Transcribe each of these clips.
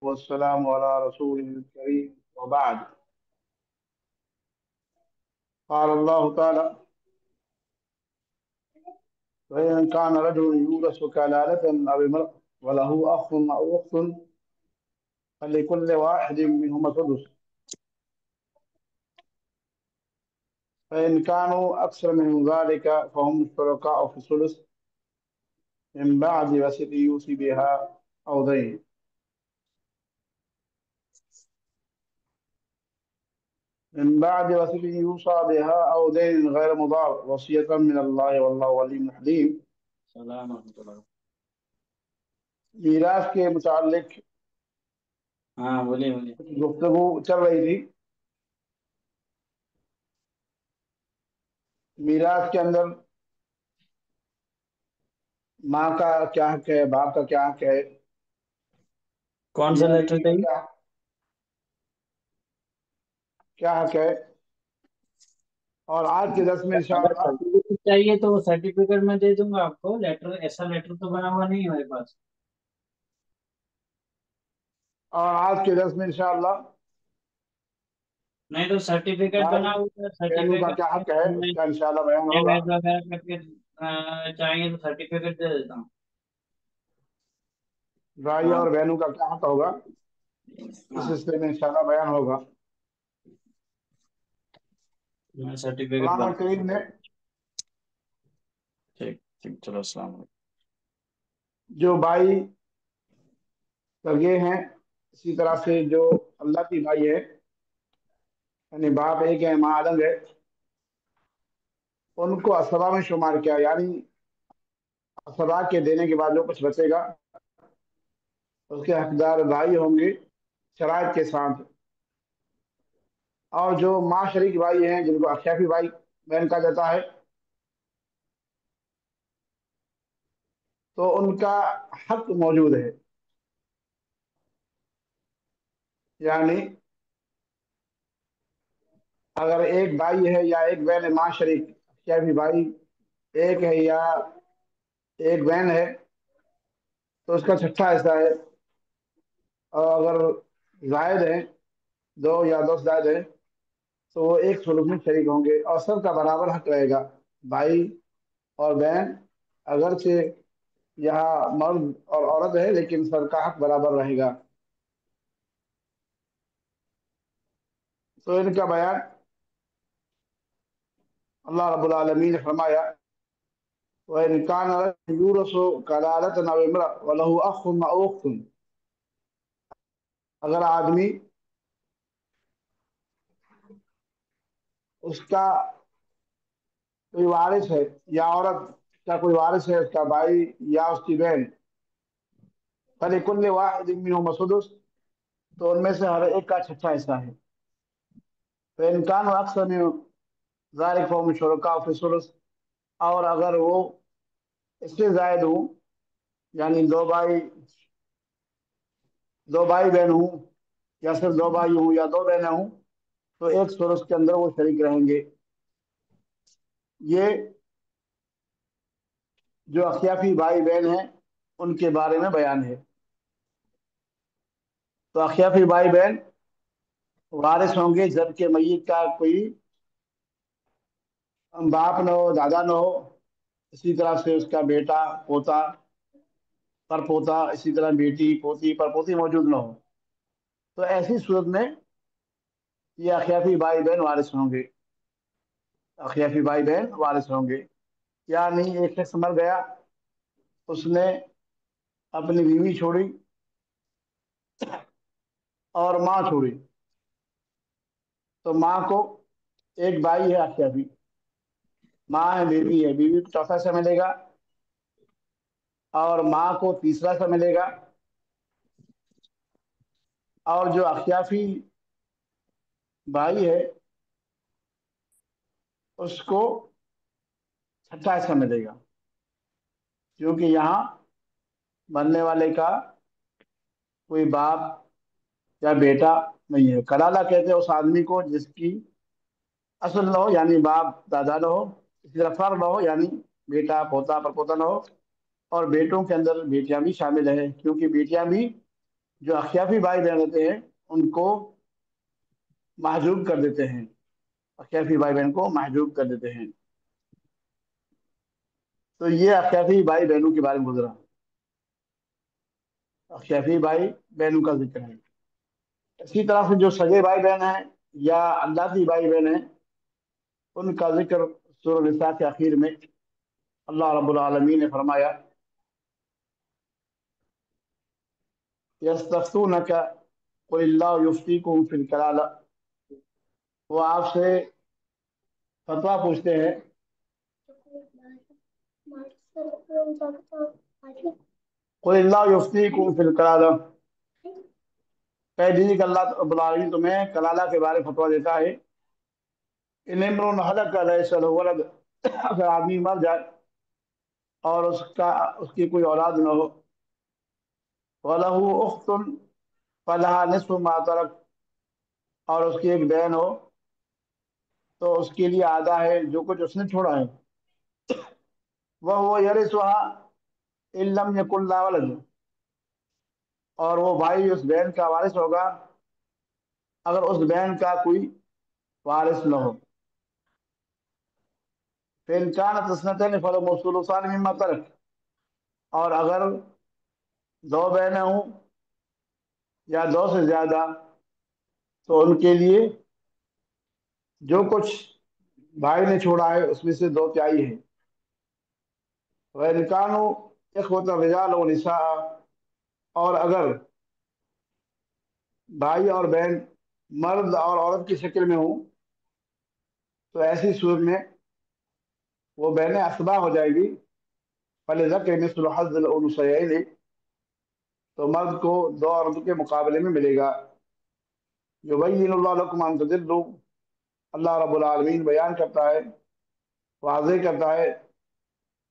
والسلام على رسول الكريم وبعد. قال الله تعالى: فإن كان رجل يورث كلالة أو امرأة وله أخ أو أخت فلكل واحد منهما السدس، فإن كانوا أكثر من ذلك فهم شركاء في الثلث من بعد وصية يوصي بها أو دين. من بعد وصية يوصى بها أو دين غير مضار وصية من الله والله ولي حليم. سلام ورحمۃ اللہ۔ میراث کے متعلق ہاں بولیے بولیے۔ کچھ گفتگو چل رہی تھی۔ میراث کے اندر ماں کا کیا حق ہے، باپ کا کیا حق ہے، کون سا میاں لیٹر بیوی کا چاہیے؟ کیا حق ہے، اور آج کے درس میں اگر انشاءاللہ سرٹیفکیٹ چاہیے تو وہ سرٹیفکیٹ میں دے دوں گا آپ کو، لیٹر ایسا لیٹر تو بنا ہوا نہیں ہے میرے پاس۔ اور آج کے درس میں انشاءاللہ نہیں تو سرٹیفکیٹ بھائی بنا ہوا ہے، بہنوں کا سرٹیفکیٹ کیا حق ہے اس کا انشاءاللہ بیان ہوگا۔ وغیرہ کر کے چاہیے تو سرٹیفکیٹ دے دیتا ہوں۔ بھائی ہاں اور بہنوں کا کیا حق ہوگا اس ہاں، سلسلے میں انشاءاللہ بیان ہوگا۔ میں سرٹیفکیٹ قرآن بنا۔ کریم نے ٹھیک ٹھیک، چلو السلام علیکم۔ جو بھائی سگے ہیں، اسی طرح سے جو اللہ کی بھائی ہے، یعنی باپ ایک ہے ماں الگ ہے، ان کو اسبا میں شمار کیا، یعنی اسبا کے دینے کے بعد جو کچھ بچے گا اس کے حقدار بھائی ہوں گے شرائط کے ساتھ۔ اور جو ماں شریک بھائی ہیں جن کو اخیافی بھائی بہن کہا جاتا ہے، تو ان کا حق موجود ہے، یعنی اگر ایک بھائی ہے یا ایک بہن ہے، ماں شریک اخیافی بھائی ایک ہے یا ایک بہن ہے، تو اس کا چھٹا حصہ ہے، اور اگر زائد ہیں، دو یا دو سے زائد ہیں، تو وہ ایک ثلث میں شریک ہوں گے اور سب کا برابر حق رہے گا۔ بھائی اور بہن اگرچہ یہاں مرد اور عورت ہے لیکن سب کا حق برابر رہے گا۔ تو ان کا بیان اللہ رب العالمین نے فرمایا: وَإِنْ كَانَ رَجُلٌ يُورَثُ كَلَالَةً أَوْ امْرَأَةٌ وَلَهُ أَخٌ أَوْ أُخْتٌ، اگر آدمی اس کا کوئی وارث ہے یا عورت کا کوئی وارث ہے، اس کا بھائی یا اس کی بہن، فَلِكُلِّ وَاحِدٍ مِّنْهُمَا السُّدُسُ، تو ان میں سے ہر ایک کا چھٹا حصہ ہے۔ فَإِنْ كَانُوا أَكْثَرَ مِنْ ذَلِكَ فَهُمْ شُرَكَاءُ فِي الثُّلُثِ، اور اگر وہ اس سے زائد ہوں، یعنی دو بھائی بہن ہوں، یا صرف دو بھائی ہوں یا دو بہنیں ہوں، تو ایک ثلث کے اندر وہ شریک رہیں گے۔ یہ جو اخیافی بھائی بہن ہیں ان کے بارے میں بیان ہے۔ تو اخیافی بھائی بہن وارث ہوں گے جبکہ میت کا کوئی باپ نہ ہو، دادا نہ ہو، اسی طرح سے اس کا بیٹا، پوتا، پر پوتا، اسی طرح بیٹی، پوتی، پر پوتی موجود نہ ہو، تو ایسی صورت میں یہ اخیافی بھائی بہن وارث ہوں گے، اخیافی بھائی بہن وارث ہوں گے۔ یعنی ایک شخص مر گیا، اس نے اپنی بیوی چھوڑی اور ماں چھوڑی، تو ماں کو ایک بھائی ہے اخیافی، ماں ہے، بیوی کو چوتھا حصہ ملے گا اور ماں کو تیسرا حصہ ملے گا، اور جو اخیافی بھائی ہے اس کو چھٹا حصہ ملے گا، کیونکہ یہاں مرنے والے کا کوئی باپ یا بیٹا نہیں ہے۔ کلالہ کہتے ہیں اس آدمی کو جس کی اصل نہ ہو، یعنی باپ دادا نہ ہو، اسی طرح فر نہ ہو، یعنی بیٹا پوتا پر پوتا نہ ہو، اور بیٹوں کے اندر بیٹیاں بھی شامل ہیں، کیونکہ بیٹیاں بھی جو اخیافی بھائی بہن ہوتے ہیں ان کو محجوب کر دیتے ہیں، اخیافی بھائی بہن کو محجوب کر دیتے ہیں۔ تو یہ اخیافی بھائی بہنوں کے بارے میں گزرا، اخیافی بھائی بہنوں کا ذکر ہے۔ اسی طرح سے جو سگے بھائی بہن ہیں یا اللہ کی بھائی بہن ہیں، ان کا ذکر سورہ نساء کے آخر میں اللہ رب العالمین نے فرمایا، یستفتونک قل اللہ یفتیکم فی الکلالہ، وہ آپ سے فتویٰ پوچھتے ہیں، قل اللہ یفتیکم فی الکلالہ، کہہ دیجیے کہ اللہ رب العالمین تمہیں کلالہ کے بارے میں فتویٰ دیتا ہے، ان امرؤ ہلک لیس لہ ولد، اگر آدمی مر جائے اور اس کی کوئی اولاد نہ ہو، وَلَهُ أُخْتٌ فَلَهَا نِصْفُ مَا تَرَكَ، اور اس کی ایک بہن ہو تو اس کے لیے آدھا ہے جو کچھ اس نے چھوڑا ہے، وَهُوَ يَرِثُهَا إِن لَّمْ يَكُن لَّهَا وَلَدٌ، اور وہ بھائی اس بہن کا وارث ہوگا اگر اس بہن کا کوئی وارث نہ ہو، فَإِن كَانَتْ اثْنَتَيْنِ فَلَهُمَا الثُّلُثَانِ مِمَّا تَرَكَ، اور اگر دو بہنیں ہوں یا دو سے زیادہ تو ان کے لیے جو کچھ بھائی نے چھوڑا ہے اس میں سے دو تہائی ہے، وَإِن كَانُوا إِخْوَةً رِجَالًا وَنِسَاءً، اور اگر بھائی اور بہن مرد اور عورت کی شکل میں ہوں تو ایسی صورت میں وہ بہنیں اسبا ہو جائے گی، فَلِلذَّكَرِ مِثْلُ حَظِّ الْأُنثَيَيْنِ، تو مرد کو دو عورتوں کے مقابلے میں ملے گا، یبین اللہ لکم ان تضلوا، اللہ رب العالمین بیان کرتا ہے، واضح کرتا ہے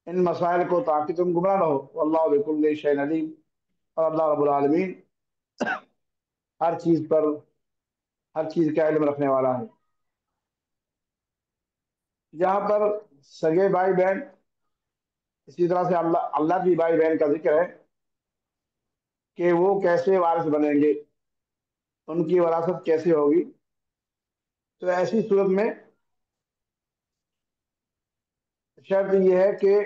ان مسائل کو تاکہ تم گمراہ نہ ہو، واللہ بکل شیء علیم، اور اللہ رب العالمین ہر چیز پر ہر چیز کا علم رکھنے والا ہے۔ یہاں پر سگے بھائی بہن، اسی طرح سے اللہ کی بھائی بہن کا ذکر ہے کہ وہ کیسے وارث بنیں گے، ان کی وراثت کیسے ہوگی۔ تو ایسی صورت میں شرط یہ ہے کہ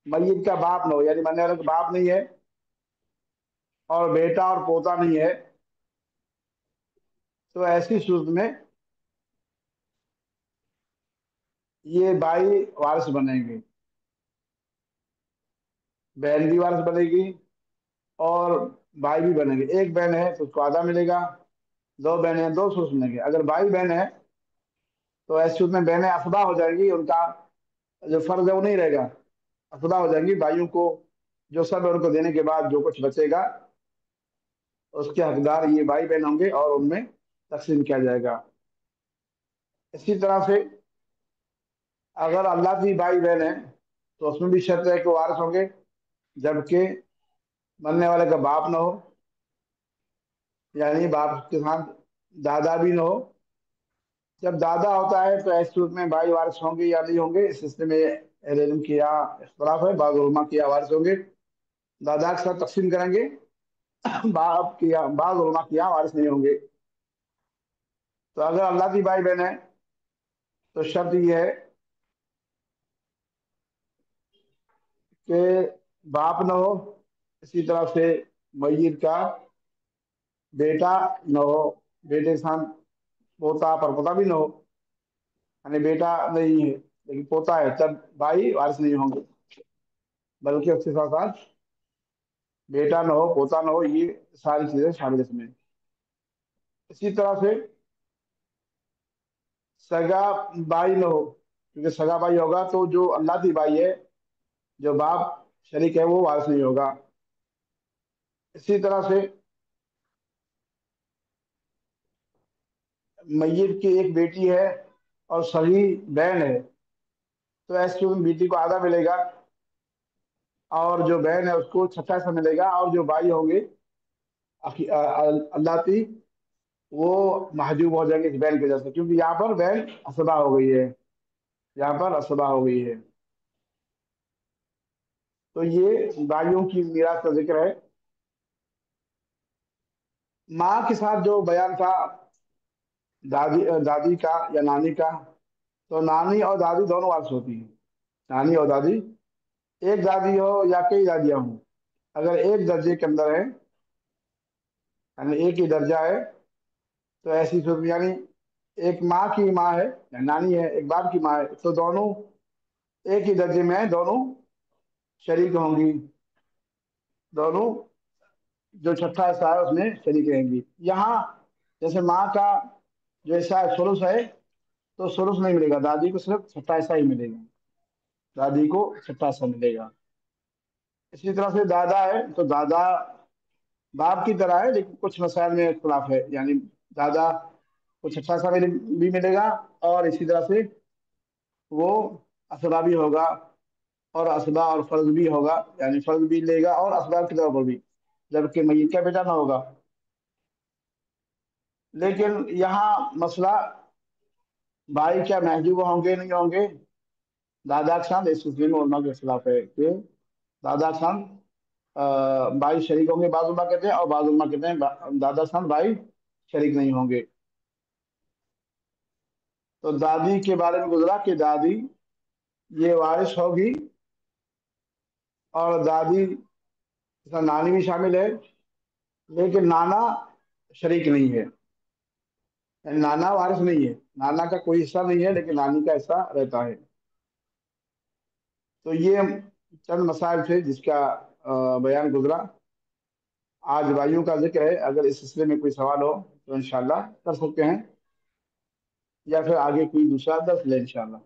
میت کا باپ نہ ہو، یعنی مرنے والے کا باپ نہیں ہے اور بیٹا اور پوتا نہیں ہے، تو ایسی صورت میں یہ بھائی وارث بنیں گے، بہن بھی وارث بنے گی اور بھائی بھی بنیں گے۔ ایک بہن ہے تو اس کو آدھا ملے گا، دو بہنیں ہیں دو سو ملیں گے، اگر بھائی بہن ہے تو ایسی صورت میں بہنیں اسبا ہو جائیں گی، ان کا جو فرض ہے وہ نہیں رہے گا، اسبا ہو جائیں گی، بھائیوں کو جو سب ہے ان کو دینے کے بعد جو کچھ بچے گا اس کے حقدار یہ بھائی بہن ہوں گے اور ان میں تقسیم کیا جائے گا۔ اسی طرح سے اگر اللہ کی بھائی بہن ہے تو اس میں بھی شرط ہے کہ وارث ہوں گے، جبکہ مرنے والے کا باپ نہ ہو، یعنی باپ کے ساتھ دادا بھی نہ ہو۔ جب دادا ہوتا ہے تو ایس صورت میں بھائی وارث ہوں گے یا نہیں ہوں گے، اس سلسلے میں اہل علم کی یہاں اختلاف ہے، بعض علماء کی وارث ہوں گے، دادا کے ساتھ تقسیم کریں گے، باپ کی بعض علماء کی یہاں وارث نہیں ہوں گے۔ تو اگر اللہ کی بھائی بہن ہے تو شرط یہ ہے کہ باپ نہ ہو، اسی طرح سے میت کا بیٹا نہ ہو، بیٹے کے ساتھ پوتا پر پوتا بھی نہ ہو، یعنی بیٹا نہیں ہے لیکن پوتا ہے، تب بھائی وارث نہیں ہوں گے، بلکہ اس کے ساتھ ساتھ بیٹا نہ ہو پوتا نہ ہو، یہ ساری چیزیں شامل اس میں۔ اسی طرح سے سگا بھائی نہ ہو، کیونکہ سگا بھائی ہوگا تو جو اللہ کی بھائی ہے، جو باپ شریک ہے، وہ وارث نہیں ہوگا۔ اسی طرح سے میت کی ایک بیٹی ہے اور صحیح بہن ہے تو ایسے میں بیٹی کو آدھا ملے گا اور جو بہن ہے اس کو چھٹا حصہ ملے گا، اور جو بھائی ہوں گے اللہ کی، وہ محجوب ہو جائیں گے اس بہن کی وجہ سے، کیونکہ یہاں پر بہن اسبا ہو گئی ہے، یہاں پر اسبا ہو گئی ہے۔ تو یہ بھائیوں کی میراث کا ذکر ہے۔ ماں کے ساتھ جو بیان تھا دادی دادی کا یا نانی کا، تو نانی اور دادی دونوں وارث ہوتی ہیں. نانی اور دادی، ایک دادی ہو یا کئی دادیاں ہوں، اگر ایک درجے کے اندر ہے، یعنی ایک ہی درجہ ہے، تو ایسی صورت میں، یعنی ایک ماں کی ماں ہے یا نانی ہے، ایک باپ کی ماں ہے، تو دونوں ایک ہی درجے میں ہیں، دونوں شریک ہوں گی. دونوں جو چھٹا حصہ ہے اس میں شریک رہیں گی. یہاں جیسے ماں کا جو حصہ ہے ثلث ہے، تو ثلث نہیں ملے گا، دادی کو صرف چھٹا حصہ ہی ملے گا. دادی کو چھٹا حصہ ملے گا. اسی طرح سے دادا ہے، تو دادا باپ کی طرح ہے، لیکن کچھ مسائل میں اختلاف ہے. یعنی دادا کو چھٹا حصہ بھی ملے گا، اور اسی طرح سے وہ اسبا بھی ہوگا، اور اسبا اور فرض بھی ہوگا، یعنی فرض بھی لے گا اور اسباب کی طرف بھی، جبکہ میت کا بیٹا نہ ہوگا. لیکن یہاں مسئلہ بھائی کیا محجوب ہوں گے نہیں ہوں گے، دادا کے ساتھ اس سلسلے میں علماء کے خلاف ہے کہ دادا کے ساتھ بھائی شریک ہوں گے، بعض علماء کہتے ہیں، اور بعض علماء کہتے ہیں دادا کے ساتھ بھائی شریک نہیں ہوں گے. تو دادی کے بارے میں گزرا کہ دادی یہ وارث ہوگی، اور دادی اس میں نانی بھی شامل ہے، لیکن نانا شریک نہیں ہے. یعنی نانا وارث نہیں ہے، نانا کا کوئی حصہ نہیں ہے، لیکن نانی کا حصہ رہتا ہے. تو یہ چند مسائل تھے جس کا بیان گزرا. آج بھائیوں کا ذکر ہے، اگر اس سلسلے میں کوئی سوال ہو تو انشاءاللہ کر سکتے ہیں، یا پھر آگے کوئی دوسرا درس لیں انشاءاللہ.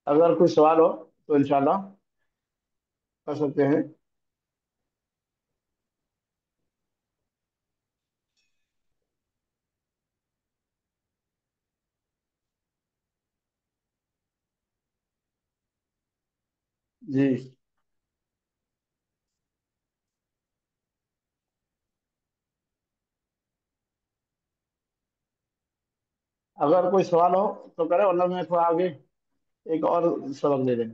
اگر کوئی سوال ہو تو انشاءاللہ کر سکتے ہیں. جی. اگر کوئی سوال ہو تو کرے، ورنہ میں تھوڑا آگے ایک اور سبق دے دیں.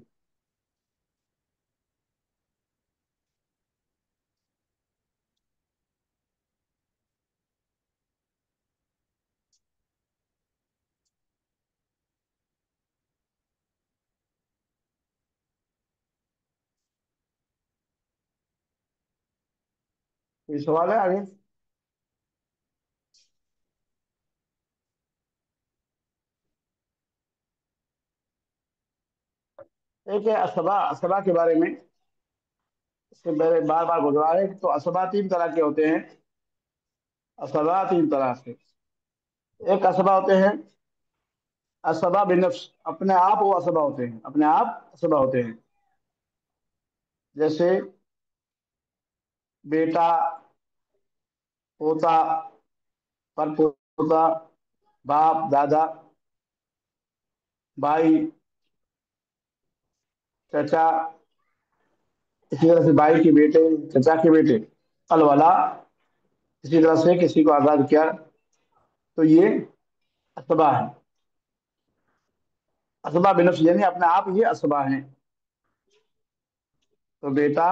کوئی سوال ہے آگے؟ ایک ہے اسبا. اسبا کے بارے میں اس سے پہلے بار بار گزرا ہے. تو اسبا تین طرح کے ہوتے ہیں. اسبا تین طرح سے. ایک اسبا ہوتے ہیں اسبا بنفس، اپنے آپ وہ اسبا ہوتے ہیں، اپنے آپ اسبا ہوتے ہیں. جیسے بیٹا، پوتا، پر پوتا، باپ، دادا، بھائی، چچا، اسی طرح سے بھائی کے بیٹے، چچا کے بیٹے، الولا. اسی طرح سے کسی کو آزاد کیا، تو یہ اسبا ہے. اسبا بنفس یعنی اپنے آپ یہ اسبا ہیں. تو بیٹا،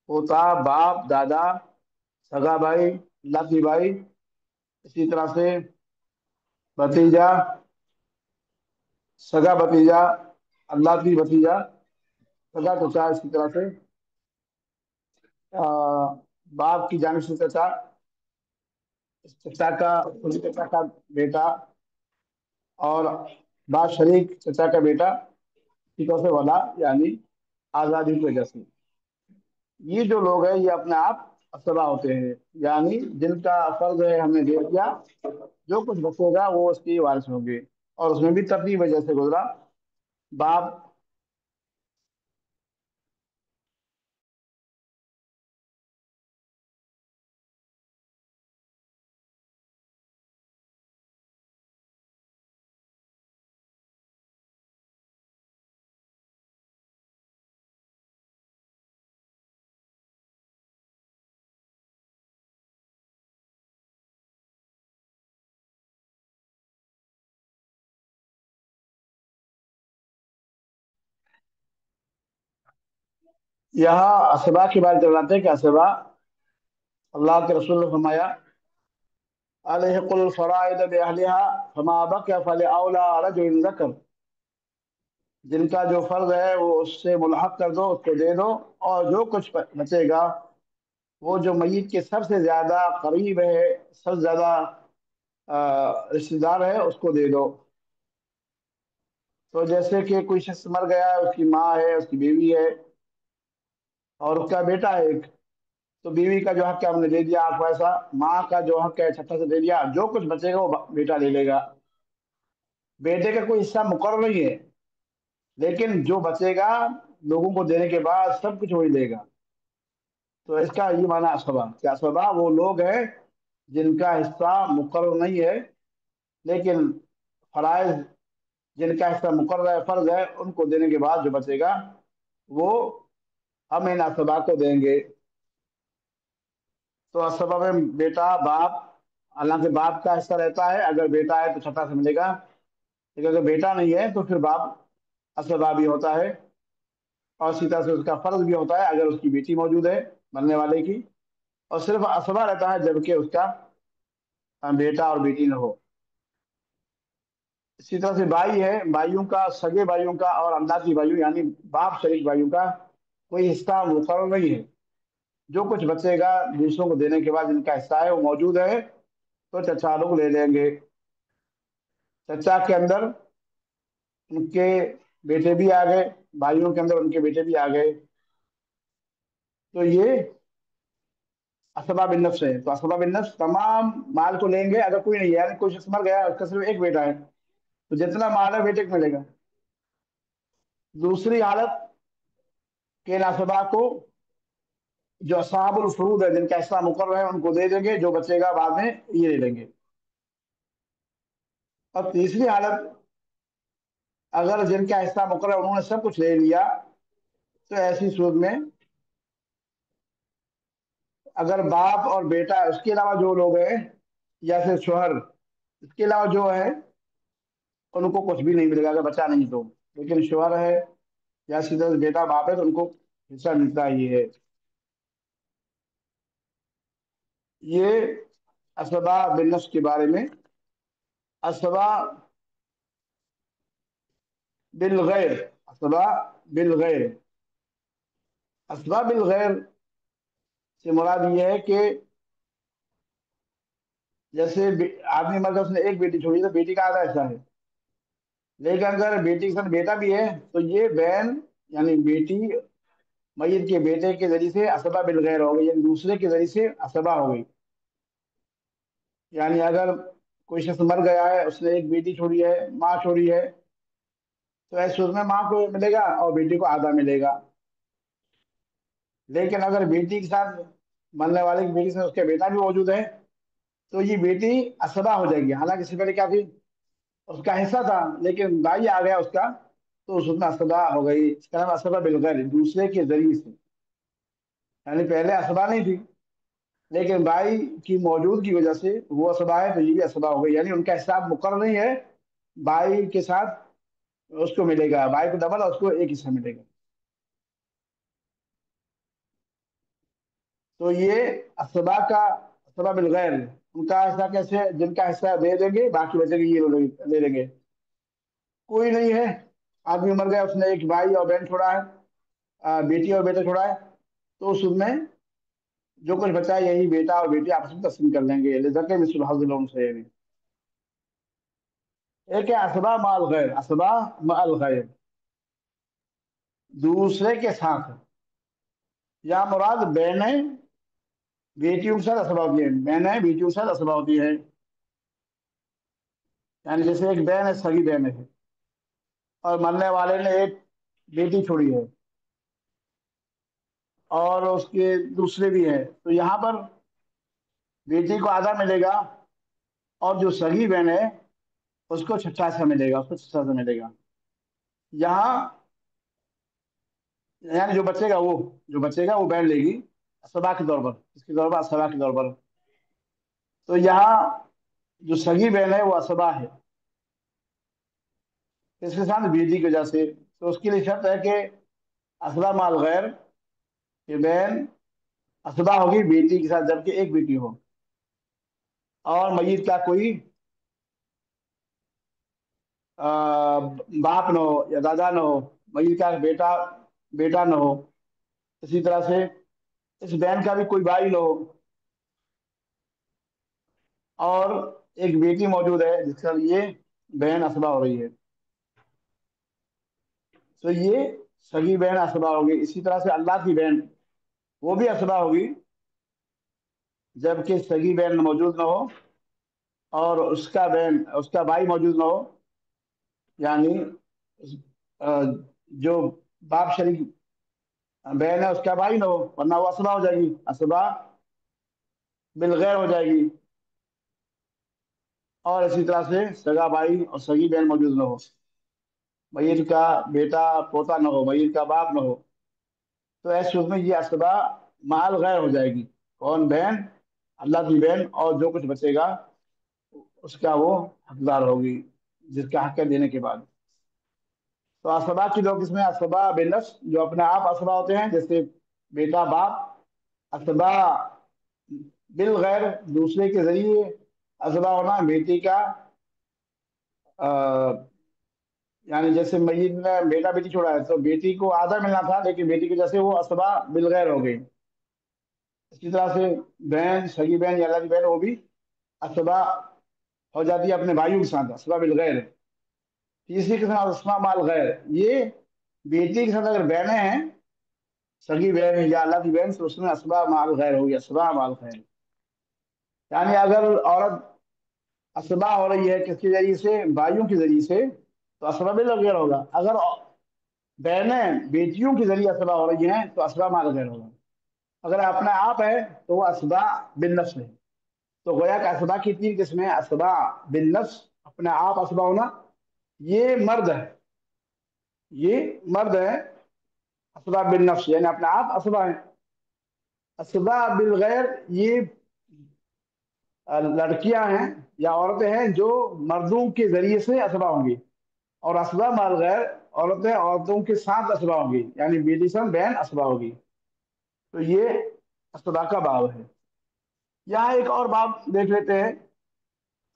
پوتا، باپ، دادا، سگا بھائی، لاتی بھائی، اسی طرح سے بھتیجا، سگا بھتیجا، اللہ کی بھتیجا، سگا چچا. اسی طرح سے باپ کی جانب سے چچا، چچا کا چچا کا بیٹا، اور با شریک چچا کا بیٹا، اسی طرح سے ولا یعنی آزادی کی وجہ سے. یہ جو لوگ ہیں یہ اپنے آپ اسبا ہوتے ہیں، یعنی جن کا فرض ہے ہم نے دے دیا، جو کچھ بچے گا وہ اس کی وارث ہوں گے. اور اس میں بھی ترتیب وجہ سے گزرا. باپ यहाँ असबा की बात करवाते हैं कि असबा, अल्लाह के रसूल ने फरमाया, अलहिकुल फराइद बिअहलिहा फमा बकिया फलिऔला रजुलिन ज़कर, जिनका जो फर्ज है वो उससे मुल्हक कर दो, उसको दे दो, और जो कुछ बचेगा वो जो मय्यत के सबसे ज्यादा करीब है, सबसे ज्यादा रिश्तेदार है, उसको दे दो। तो जैसे कि कोई शख्स मर गया है, उसकी माँ है, उसकी बीवी है, और उसका बेटा है एक, तो बीवी का जो हक है हमने दे दिया आठ पैसा, माँ का जो हक है छठा से दे दिया, जो कुछ बचेगा वो बेटा ले लेगा। बेटे का कोई हिस्सा मुकर्रर नहीं है, लेकिन जो बचेगा लोगों को देने के बाद सब कुछ वही लेगा। तो इसका ये माना असबा, क्या असबा वो लोग हैं जिनका हिस्सा मुकर्रर नहीं है, लेकिन फराइज, जिनका हिस्सा मुकर्रर है, फर्ज है, उनको देने के बाद जो बचेगा वो हम इन असबा को देंगे। तो असबा में बेटा बाप, हालांकि बाप का हिस्सा रहता है, अगर बेटा है तो छठा से मिलेगा, लेकिन अगर बेटा नहीं है तो फिर बाप असबा भी होता है, और इसी तरह से उसका फर्ज भी होता है अगर उसकी बेटी मौजूद है मरने वाले की, और सिर्फ असबा रहता है जबकि उसका बेटा और बेटी न हो। इसी तरह से भाई है, भाइयों का, सगे भाइयों का और अमदादी भाइयों यानी बाप शरीक भाइयों का कोई हिस्सा मुकर्रर नहीं है। जो कुछ बचेगा दूसरों को देने के बाद जिनका हिस्सा है वो मौजूद है तो चचा लोग ले लेंगे। चचा के अंदर उनके बेटे भी आ गए, भाइयों के अंदर उनके बेटे भी आ गए, तो ये असबा बिन नफ्स है। तो असबा बिन नफ्स तमाम माल को लेंगे, अगर कोई नहीं है, यानी कोई शख्स मर गया उसका सिर्फ एक बेटा है, तो जितना माल है बेटे को मिलेगा। दूसरी हालत के असबा को जो असहाबुल फरूद है, जिनका हिस्सा मुकर्रर है, उनको दे देंगे, जो बचेगा बाद में ये ले लेंगे। और तीसरी हालत, अगर जिनका हिस्सा मुकर्रर उन्होंने सब कुछ ले लिया, तो ऐसी सूरत में अगर बाप और बेटा उसके अलावा जो लोग हैं, या फिर शोहर, इसके अलावा जो है उनको कुछ भी नहीं मिलेगा अगर बचा नहीं तो। लेकिन शोहर है या सीधा बेटा बाप है तो उनको हिस्सा मिलता ही है। ये असबा बिलनफ्स के बारे में। असबा बिल गैर, असबा बिल गैर, असबा बिल गैर से मुराद ये है कि जैसे आदमी मर गया, उसने एक बेटी छोड़ी तो बेटी का आधा हिस्सा है, लेकिन अगर बेटी के साथ बेटा भी है तो ये बहन यानी बेटी मय्यत के बेटे के जरिए से असबा बिल गैर हो गई, यानी दूसरे के जरिए से असबा हो गई। यानी अगर कोई शख्स मर गया है, उसने एक बेटी छोड़ी है, माँ छोड़ी है, तो ऐसे उसमें माँ को मिलेगा और बेटी को आधा मिलेगा। लेकिन अगर बेटी के साथ, मरने वाले की बेटी से उसका बेटा भी मौजूद है, तो ये बेटी असबा हो जाएगी। हालांकि इससे पहले क्या थी, उसका हिस्सा था, लेकिन भाई आ गया उसका, तो उसमें असबा हो गई। इसका नाम असबा बिलगैर, दूसरे के जरिए से। यानी पहले असबा नहीं थी, लेकिन भाई की मौजूदगी की वजह से वो असबा है, तो ये भी असबा हो गई, यानी उनका हिसाब मुकर्रर नहीं है। भाई के साथ उसको मिलेगा, भाई को डबल और उसको एक हिस्सा मिलेगा। तो ये असबा का, असबा बिलगैर, उनका हिस्सा कैसे, जिनका हिस्सा दे देंगे, बाकी बचेंगे ये लोग ले लेंगे। कोई नहीं है, आदमी मर गया, उसने एक भाई और बहन छोड़ा है, बेटी और बेटा छोड़ा है, तो उसमें जो कुछ बचा है यही बेटा और बेटी आपस में तकसीम कर लेंगे, लिज़ाके मिस्ल हज़्ज़िल उन्सयैन। एक है असबा माल गैर, असबा माल गैर, दूसरे के साथ। या मुराद बहनें बेटियों के साथ असबा होती है, बहनें बेटियों के साथ असबा होती है। यानी जैसे एक बहन है, सगी बहन है, और मरने वाले ने एक बेटी छोड़ी है, और उसके दूसरे भी है, तो यहाँ पर बेटी को आधा मिलेगा, और जो सगी बहन है उसको छठा सा मिलेगा, उसको छठा सा मिलेगा। यहाँ यानी जो बचेगा वो बहन लेगी असबा के तौर पर, इसके तौर पर, असबा के तौर पर। तो यहाँ जो सगी बहन है वो असबा है, इसके साथ बेटी की वजह से। तो उसके लिए शर्त है कि असबा माल गैर, कि बहन असबा होगी बेटी के साथ जबकि एक बेटी हो, और मय्यत का कोई आ, बाप न हो या दादा न हो, मय्यत का बेटा बेटा न हो। इसी तरह से इस बहन का भी कोई भाई न हो, और एक बेटी मौजूद है जिसका ये बहन असबा हो रही है, तो ये सगी बहन असबा होगी। इसी तरह से अल्लाह की बहन वो भी असबा होगी जबकि सगी बहन मौजूद न हो और उसका भाई मौजूद न हो, यानी अ, जो बाप शरीक बहन है उसका भाई न हो, वरना वो असबा हो जाएगी, असबा बिलगैर हो जाएगी। और इसी तरह से सगा भाई और सगी बहन मौजूद न हो, मय्यत का बेटा पोता न हो, मय्यत का बाप न हो, तो ऐसे सूरत में ये असबा माल गैर हो जाएगी। कौन? बहन, अल्लाह की बहन, और जो कुछ बचेगा उसका वो हकदार होगी, जिसका हक है देने के बाद। तो असबा की दो किस्में, असबा बेनफ्स जो अपने आप असबा होते हैं जैसे बेटा बाप, असबा बिल गैर दूसरे के जरिए असबा होना, बेटी का आ, यानी जैसे मय्यत ने बेटा बेटी छोड़ा है तो बेटी को आधा मिलना था, लेकिन बेटी की जैसे वो असबा बिल गैर हो गई। इसी तरह से बहन, सगी बहन या अल्लाह की बहन वो भी असबा हो जाती है अपने भाइयों के साथ, असबा बिल गैर। तीसरी किस्म असमा माल गैर, ये बेटी के साथ अगर बहनें हैं, सगी बहन या अल्लाह की बहन, तो उसमें असबा माल गैर होगी, असबा माल गैर। यानी अगर औरत असबा हो रही है किसके जरिए से? भाइयों के जरिए से, तो असबा बिल गैर होगा। अगर बहनें बेटियों के जरिए असबा हो रही हैं तो असबा माल गैर होगा। अगर अपने आप है तो वो असबा बिन नफ्स है। तो गोया कि असबा की तीन किस्में, असबा बिन नफ्स, अपने आप असबा होना, ये मर्द है, ये मर्द है। असबा बिन नफ्स यानी अपने आप असबा है। असबा बिल गैर ये लड़कियां हैं या औरतें हैं जो मर्दों के जरिए से असबा होंगी। और असबा माल गैर औरतें औरतों के साथ असबा होंगी, यानी बेटी सन बहन असबा होगी। तो ये असबा का बाब है। यहाँ एक और बाब देख लेते हैं,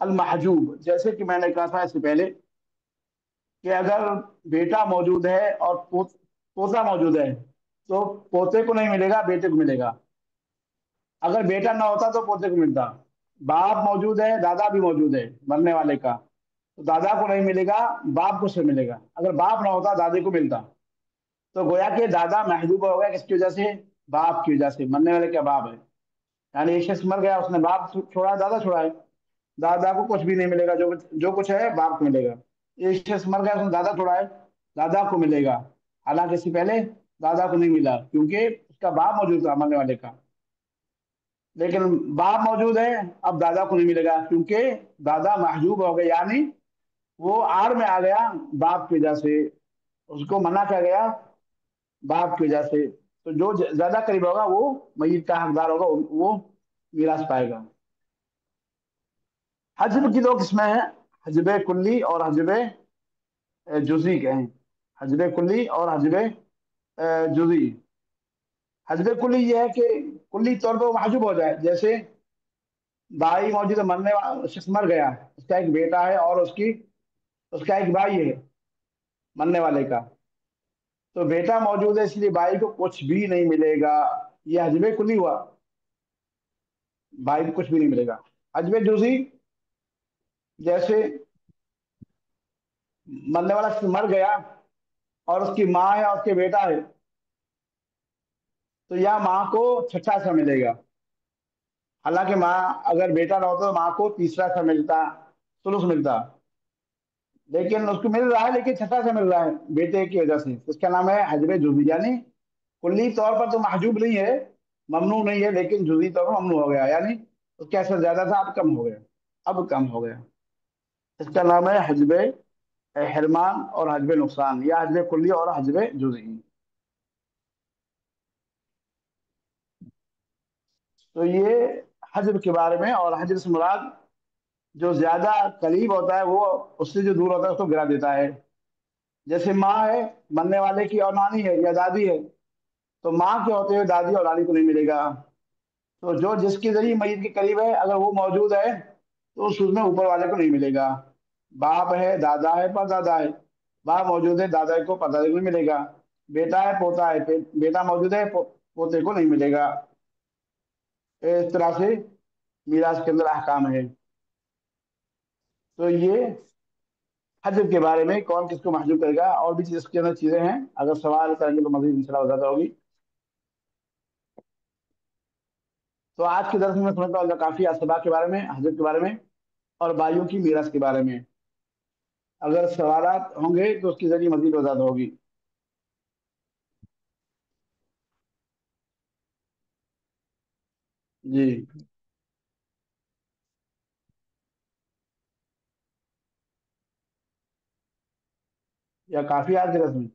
अल महजूब। जैसे कि मैंने कहा था इससे पहले कि अगर बेटा मौजूद है और पोता मौजूद है, तो पोते को नहीं मिलेगा, बेटे को मिलेगा। अगर बेटा ना होता तो पोते को मिलता। बाप मौजूद है, दादा भी मौजूद है मरने वाले का, तो दादा को नहीं मिलेगा, बाप को से मिलेगा। अगर बाप ना होता दादी को मिलता। तो गोया के दादा महजूब हो गया किसकी वजह से? बाप की वजह से, मरने वाले का बाप है। यानी एक शख्स मर गया, उसने बाप छोड़ा है, दादा छोड़ा है, दादा को कुछ भी नहीं मिलेगा, जो कुछ है बाप को मिलेगा। एक शख्स मर गया, उसने दादा छोड़ा है, दादा को मिलेगा। हालांकि इससे पहले दादा को नहीं मिला क्योंकि उसका बाप मौजूद था मरने वाले का। लेकिन बाप मौजूद है, अब दादा को नहीं मिलेगा क्योंकि दादा महजूब हो गए, यानी वो आड़ में आ गया बाप की वजह से, उसको मना किया गया बाप की वजह से। तो जो ज्यादा करीब होगा वो मय्यत का हकदार होगा, वो मीरास पाएगा। हजब की दो किस्में हैं, हजब कुल्ली और हजब जुजी कहें, हजब कुल्ली और हजब जुजी। हजब कुल्ली ये है कि कुल्ली तौर पर वो महजूब हो जाए, जैसे भाई मौजूद है, मरने वाला शख्स मर गया, उसका एक बेटा है और उसका एक भाई है मरने वाले का। तो बेटा मौजूद है इसलिए भाई को कुछ भी नहीं मिलेगा, ये हजब कुल्ली हुआ, भाई को कुछ भी नहीं मिलेगा। हजब जुजी, जैसे मरने वाला शख्स मर गया और उसकी माँ है और उसके बेटा है, तो यह माँ को छठा हिस्सा मिलेगा। हालांकि माँ, अगर बेटा ना होता तो माँ को तीसरा हिस्सा मिलता, सुलुस मिलता। लेकिन उसको मिल रहा है, लेकिन छठा से मिल रहा है बेटे की वजह से, इसका नाम है हजब जुजी। यानी कुल्ली तौर पर तो महजूब नहीं है, ममनू नहीं है, लेकिन जुजी तौर पर ममनू हो गया, यानी उसका असर ज्यादा था, अब कम हो गया, अब कम हो गया। इसका नाम है हजब हरमान और हजब नुकसान, या हजब कुल्ली और हजब जुजी। तो ये हजब के बारे में। और हजब से मुराद जो ज्यादा करीब होता है वो उससे जो दूर होता है उसको गिरा देता है। जैसे माँ है, मरने वाले की और नानी है या दादी है, तो माँ के होते हुए दादी और नानी को नहीं मिलेगा। तो जो जिसके जरिए मैयत के करीब है, अगर वो मौजूद है तो उस सूद में ऊपर वाले को नहीं मिलेगा। बाप है, दादा है, परदादा है। बाप मौजूद है, दादा को परदादा को नहीं मिलेगा। बेटा है, पोता है, बेटा मौजूद है, पोते को नहीं मिलेगा। इस तरह से मीरास के अंदर अहकाम है। तो ये हज के बारे में कौन किसको महजूब करेगा, और भी इसके अंदर चीजें हैं, अगर सवाल करेंगे तो मजीद इंशाल्लाह बताता होगी। तो आज के दर्स में मैं समझता हूँ काफी असबा के बारे में, हज के बारे में, और बाइयों की मीरास के बारे में। अगर सवालात होंगे तो उसके जरिए मजीद वजाहत होगी। जी। या काफी आज के दर्स में।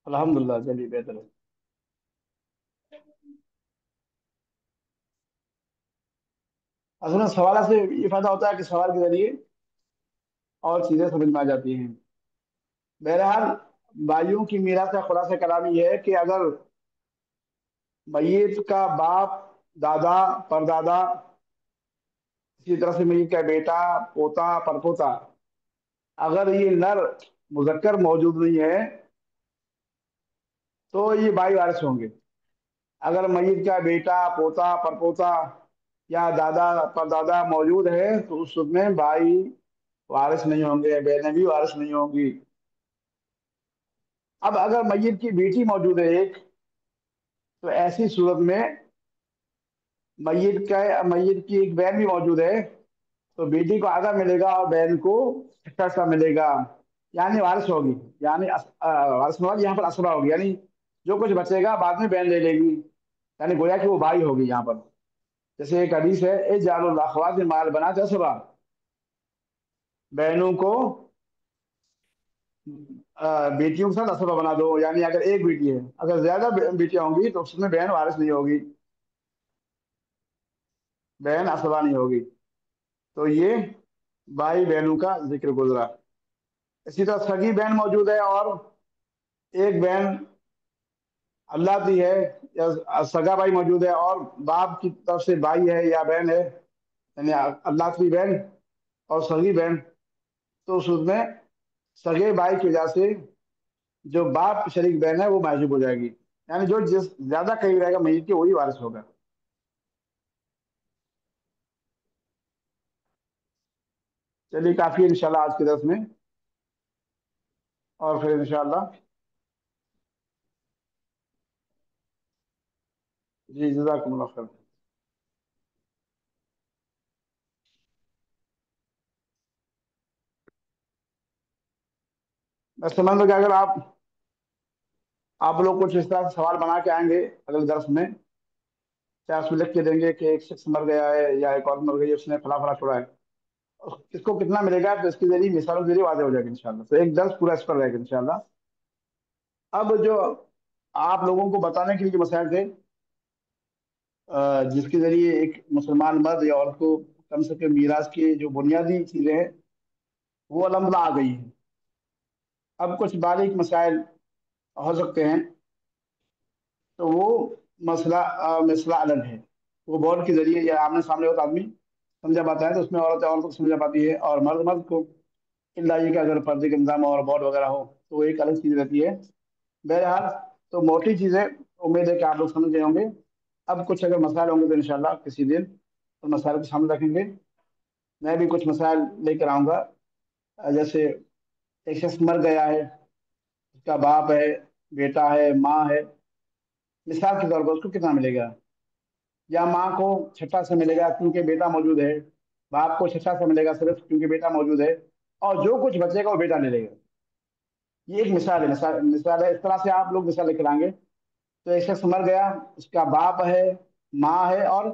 अल्हम्दुलिल्लाह, चलिए बेहतर है। असल में सवाल से ये फायदा होता है कि सवाल के जरिए और चीजें समझ में आ जाती हैं। बहरहाल, बाइयों की मीरास का खुलासा कलाम ये है कि अगर मैयत का बाप, दादा, परदादा, इसी तरह से मैयत का बेटा, पोता, परपोता, अगर ये नर मुजक्कर मौजूद नहीं है तो ये बाई वारिस होंगे। अगर मैयत का बेटा, पोता, परपोता या दादा, परदादा मौजूद है तो उसमें भाई वारिस नहीं होंगे, बहनें भी वारिस नहीं होंगी। अब अगर मैयत की बेटी मौजूद है एक, तो ऐसी सूरत में मैयत की एक बहन भी मौजूद है, तो बेटी को आधा मिलेगा और बहन को छठा हिस्सा मिलेगा। यानी वारिस होगी। यानी वारिस में यहाँ पर असबा होगी, यानी जो कुछ बचेगा बाद में बहन ले लेगी। यानी गोया कि वो भाई होगी यहाँ पर। जैसे एक हदीस है, ए जालुल अखवात माल बना असबा, बहनों को बेटियों के साथ असबा बना दो। यानी अगर एक बेटी है, अगर ज्यादा बेटियां होंगी तो उसमें बहन वारिस नहीं होगी, बहन असबा नहीं होगी। तो ये भाई बहनों का जिक्र गुजरा। इसी तरह सगी बहन मौजूद है और एक बहन अल्लाह दी है, या सगा भाई मौजूद है और बाप की तरफ से भाई है या बहन है, यानी अल्लाह की बहन और सगी बहन। तो उसमें सगे भाई की वजह से जो बाप शरीक बहन है वो महजूब हो जाएगी। यानी जो जिस ज्यादा करीब रहेगा मैयत के वही वारिस होगा। चलिए काफी है इंशाल्लाह आज के दर्स में, और फिर इंशाल्लाह। जी, जज़ाकुमुल्लाह खैर। मैं समझ लो कि अगर आप लोग कुछ इस तरह से सवाल बना के आएंगे अगले दर्स में, चाहे उसमें लिख के देंगे कि एक शख्स मर गया है या एक और मर गई है, उसने फला फला छोड़ा है, किसको कितना मिलेगा, तो इसके जरिए मिसालों के जरिए वादे हो जाएगा इंशाल्लाह। तो एक दर्स पूरा इस पर रहेगा इंशाल्लाह। अब जो आप लोगों को बताने के लिए जो मसाइल थे, जिसके जरिए एक मुसलमान मर्द या औरत को कम से कम मीराज की जो बुनियादी चीजें हैं वो अलहमदुलिल्लाह आ गई हैं। अब कुछ बारीक मसाइल हो सकते हैं, तो वो मसला अलग है। वो बोर्ड के जरिए या आमने सामने होता आदमी समझा पाता है, तो उसमें औरत औरत को समझा पाती है और मर्द मर्द को। इल्ला ये कि अगर पर्दे का इंतजाम और बोर्ड वगैरह हो तो वो एक अलग चीज रहती है। बहरहाल, तो मोटी चीजें उम्मीद है कि आप लोग समझ गए होंगे। अब कुछ अगर मसाइल होंगे तो इंशाल्लाह किसी दिन तो मसाइल को सामने रखेंगे। मैं भी कुछ मसाइल लेकर आऊंगा। जैसे एक शख्स मर गया है, उसका बाप है, बेटा है, माँ है, मिसाल के तौर पर उसको कितना मिलेगा। या माँ को छठा से मिलेगा क्योंकि बेटा मौजूद है, बाप को छठा से मिलेगा सिर्फ क्योंकि बेटा मौजूद है, और जो कुछ बचेगा वो बेटा ले लेगा। ये एक मिसाल है, मिसाल है। इस तरह से आप लोग मिसाल लेकर आएंगे। तो एक शख्स मर गया, उसका बाप है, माँ है और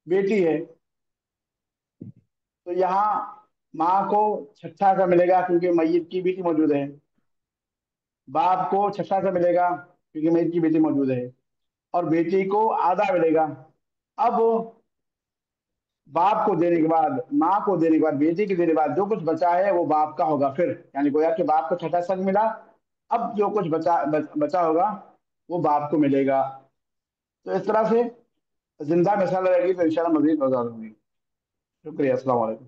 बेटी है। तो यहाँ माँ को छठा सा मिलेगा क्योंकि मैयत की बेटी मौजूद है। बाप को छठा सा मिलेगा क्योंकि मेरी की बेटी मौजूद है, और बेटी को आधा मिलेगा। अब बाप को देने के बाद, माँ को देने के बाद, बेटी के देने के बाद जो कुछ बचा है वो बाप का होगा फिर, यानी गोया कि बाप को छठा हिस्सा मिला। अब जो कुछ बचा होगा वो बाप को मिलेगा। तो इस तरह से जिंदा मिसाल रहेगी तो इंशाल्लाह मजीद वजाहत होगी। शुक्रिया, अस्सलाम वालेकुम।